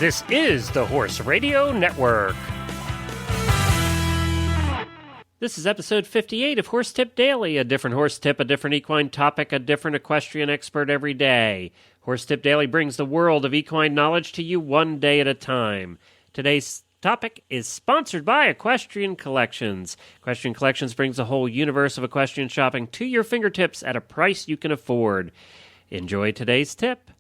This is the Horse Radio Network. This is episode 58 of Horse Tip Daily, a different horse tip, a different equine topic, a different equestrian expert every day. Horse Tip Daily brings the world of equine knowledge to you one day at a time. Today's topic is sponsored by Equestrian Collections. Equestrian Collections brings a whole universe of equestrian shopping to your fingertips at a price you can afford. Enjoy today's tip.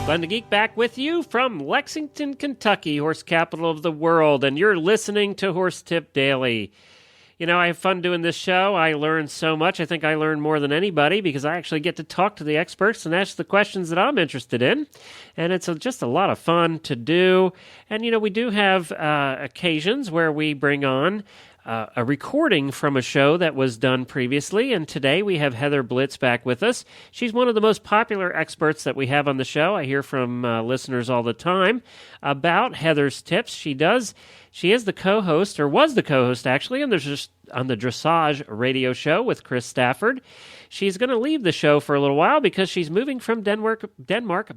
Glenn the Geek back with you from Lexington, Kentucky, horse capital of the world, and you're listening to Horse Tip Daily. You know, I have fun doing this show. I learn so much. I think I learn more than anybody because I actually get to talk to the experts and ask the questions that I'm interested in, and it's just a lot of fun to do. And, you know, we do have occasions where we bring on a recording from a show that was done previously, and today we have Heather Blitz back with us. She's one of the most popular experts that we have on the show. I hear from listeners all the time about Heather's tips. She is the co-host, or was the co-host actually, and there's just on the Dressage radio show with Chris Stafford. She's going to leave the show for a little while because she's moving from Denmark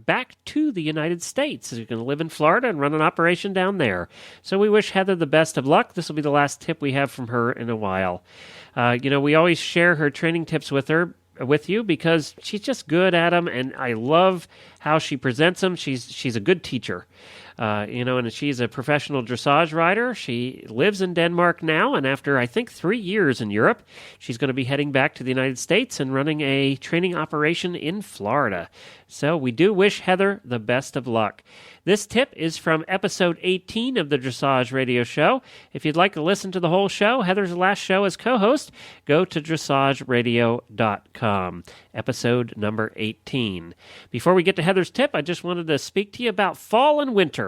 back to the United States. She's going to live in Florida and run an operation down there. So we wish Heather the best of luck. This will be the last tip we have from her in a while. We always share her training tips with you because she's just good at them, and I love how she presents them. She's a good teacher. And she's a professional dressage rider. She lives in Denmark now, and after, I think, 3 years in Europe, she's going to be heading back to the United States and running a training operation in Florida. So we do wish Heather the best of luck. This tip is from episode 18 of the Dressage Radio Show. If you'd like to listen to the whole show, Heather's last show as co-host, go to dressageradio.com, episode number 18. Before we get to Heather's tip, I just wanted to speak to you about fall and winter.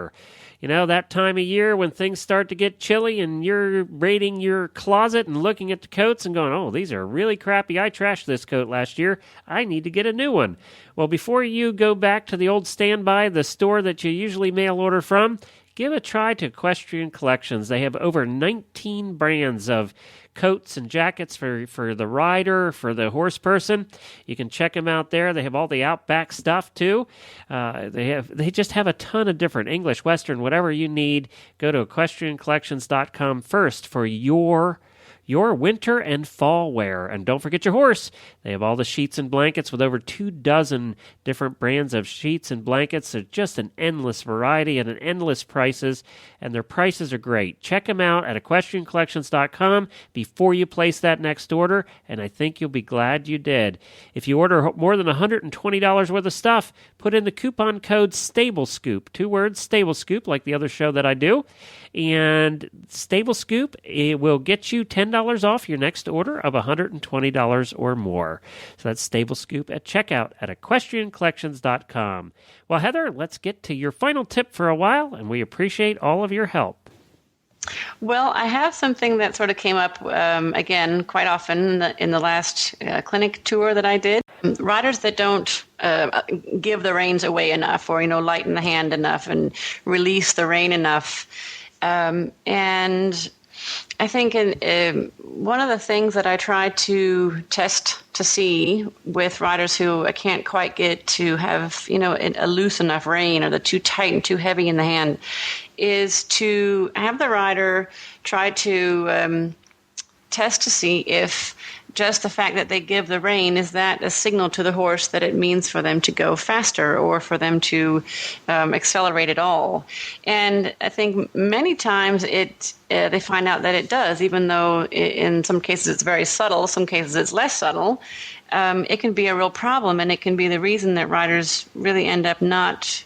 You know, that time of year when things start to get chilly and you're raiding your closet and looking at the coats and going, oh, these are really crappy. I trashed this coat last year. I need to get a new one. Well, before you go back to the old standby, the store that you usually mail order from, give a try to Equestrian Collections. They have over 19 brands of coats and jackets for the rider, for the horse person. You can check them out there. They have all the Outback stuff too. They just have a ton of different English, Western, whatever you need. Go to equestriancollections.com first for your winter and fall wear. And don't forget your horse. They have all the sheets and blankets with over 24 different brands of sheets and blankets. They're just an endless variety and an endless prices, and their prices are great. Check them out at equestriancollections.com before you place that next order, and I think you'll be glad you did. If you order more than $120 worth of stuff, put in the coupon code STABLESCOOP, 2 words, STABLESCOOP, like the other show that I do, and STABLESCOOP, it will get you $10 off your next order of $120 or more. So that's StableScoop at checkout at equestriancollections.com. Well, Heather, let's get to your final tip for a while, and we appreciate all of your help. Well, I have something that sort of came up, again, quite often in the last clinic tour that I did. Riders that don't give the reins away enough or, lighten the hand enough and release the rein enough. And I think one of the things that I try to test to see with riders who I can't quite get to have, a loose enough rein or the too tight and too heavy in the hand is to have the rider try to test to see if just the fact that they give the rein, is that a signal to the horse that it means for them to go faster or for them to accelerate at all. And I think many times they find out that it does, even though in some cases it's very subtle, some cases it's less subtle. It can be a real problem, and it can be the reason that riders really end up not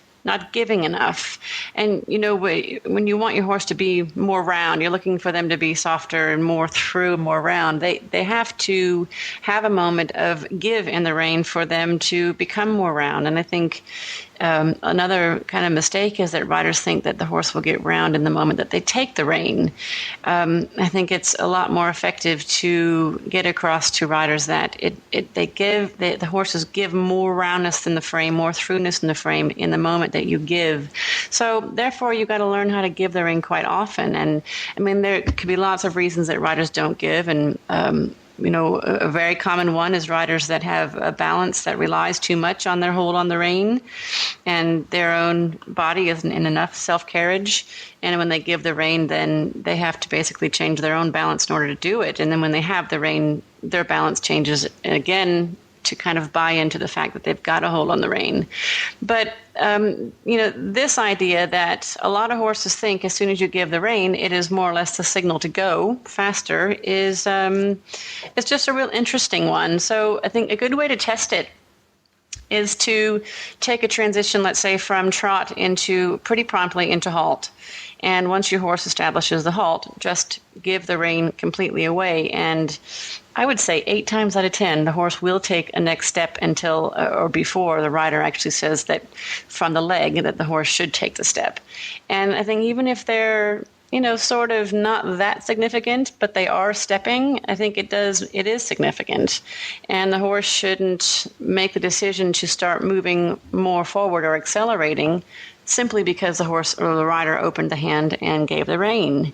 giving enough. And, when you want your horse to be more round, you're looking for them to be softer and more through, more round. They have to have a moment of give in the rein for them to become more round. And I think another kind of mistake is that riders think that the horse will get round in the moment that they take the rein. I think it's a lot more effective to get across to riders that the horses give more roundness in the frame, more throughness in the frame in the moment that you give. So therefore, you've got to learn how to give the rein quite often. And I mean, there could be lots of reasons that riders don't give, and a very common one is riders that have a balance that relies too much on their hold on the rein, and their own body isn't in enough self-carriage. And when they give the rein, then they have to basically change their own balance in order to do it. And then when they have the rein, their balance changes again to kind of buy into the fact that they've got a hold on the rein. But, this idea that a lot of horses think as soon as you give the rein, it is more or less the signal to go faster is it's just a real interesting one. So I think a good way to test it is to take a transition, let's say, from trot into pretty promptly into halt. And once your horse establishes the halt, just give the rein completely away. And I would say 8 times out of 10, the horse will take a next step until or before the rider actually says that from the leg that the horse should take the step. And I think even if they're sort of not that significant, but they are stepping, I think it is significant. And the horse shouldn't make the decision to start moving more forward or accelerating simply because the horse or the rider opened the hand and gave the rein.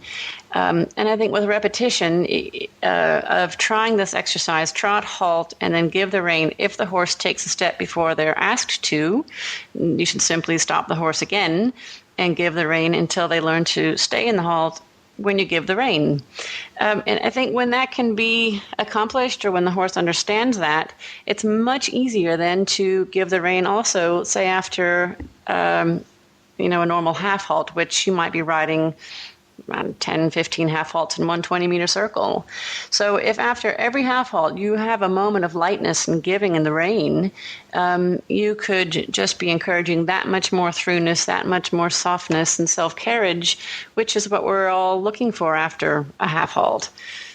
And I think with repetition of trying this exercise, trot, halt, and then give the rein, if the horse takes a step before they're asked to, you should simply stop the horse again and give the rein until they learn to stay in the halt when you give the rein. And I think when that can be accomplished, or when the horse understands that, it's much easier then to give the rein also, say, after a normal half halt, which you might be riding around 10, 15 half halts in 120-meter circle. So if after every half halt you have a moment of lightness and giving in the rein, you could just be encouraging that much more throughness, that much more softness and self-carriage, which is what we're all looking for after a half halt.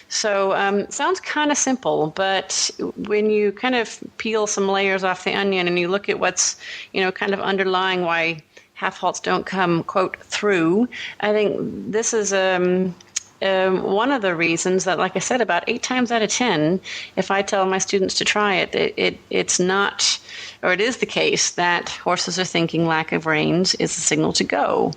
So sounds kind of simple, but when you kind of peel some layers off the onion and you look at what's, kind of underlying why half halts don't come, quote, through, I think this is one of the reasons that, like I said, about 8 times out of 10, if I tell my students to try it, it's not, or it is the case that horses are thinking lack of reins is a signal to go.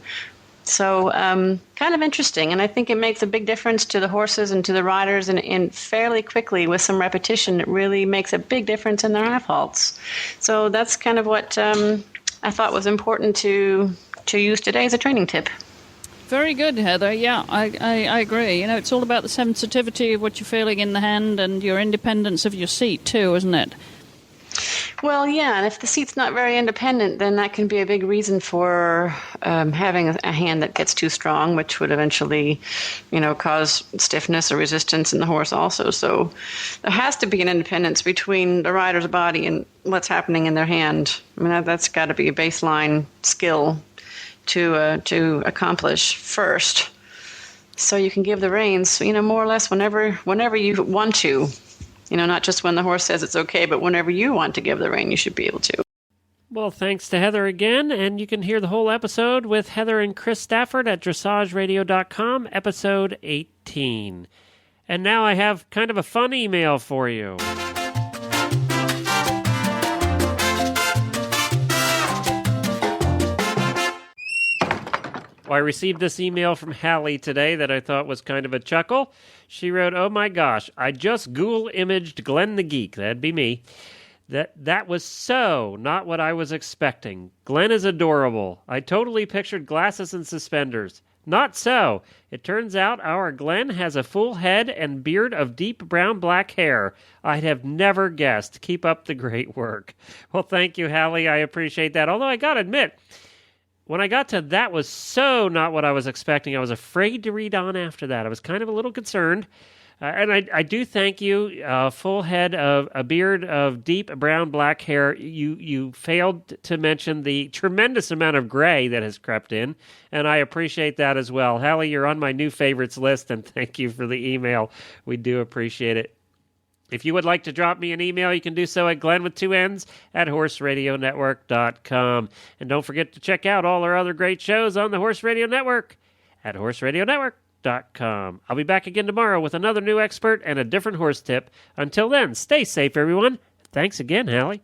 So kind of interesting, and I think it makes a big difference to the horses and to the riders, and fairly quickly with some repetition, it really makes a big difference in their half halts. So that's kind of what I thought was important to use today as a training tip. Very good, Heather. Yeah, I agree. It's all about the sensitivity of what you're feeling in the hand and your independence of your seat too, isn't it? Well, yeah, and if the seat's not very independent, then that can be a big reason for having a hand that gets too strong, which would eventually, cause stiffness or resistance in the horse also. So there has to be an independence between the rider's body and what's happening in their hand. I mean, that's got to be a baseline skill to accomplish first. So you can give the reins, more or less whenever you want to. Not just when the horse says it's okay, but whenever you want to give the rein, you should be able to. Well, thanks to Heather again, and you can hear the whole episode with Heather and Chris Stafford at dressageradio.com, episode 18. And now I have kind of a fun email for you. Well, I received this email from Hallie today that I thought was kind of a chuckle. She wrote, "Oh my gosh, I just Google imaged Glenn the Geek." That'd be me. That was so not what I was expecting. Glenn is adorable. I totally pictured glasses and suspenders. Not so. It turns out our Glenn has a full head and beard of deep brown-black hair. I'd have never guessed. Keep up the great work. Well, thank you, Hallie. I appreciate that. Although I gotta admit, when I got to "that was so not what I was expecting," I was afraid to read on after that. I was kind of a little concerned. And I do thank you. Full head of a beard of deep brown-black hair. You failed to mention the tremendous amount of gray that has crept in, and I appreciate that as well. Hallie, you're on my new favorites list, and thank you for the email. We do appreciate it. If you would like to drop me an email, you can do so at Glenn with 2 N's at horseradionetwork.com. And don't forget to check out all our other great shows on the Horse Radio Network at horseradionetwork.com. I'll be back again tomorrow with another new expert and a different horse tip. Until then, stay safe, everyone. Thanks again, Hallie.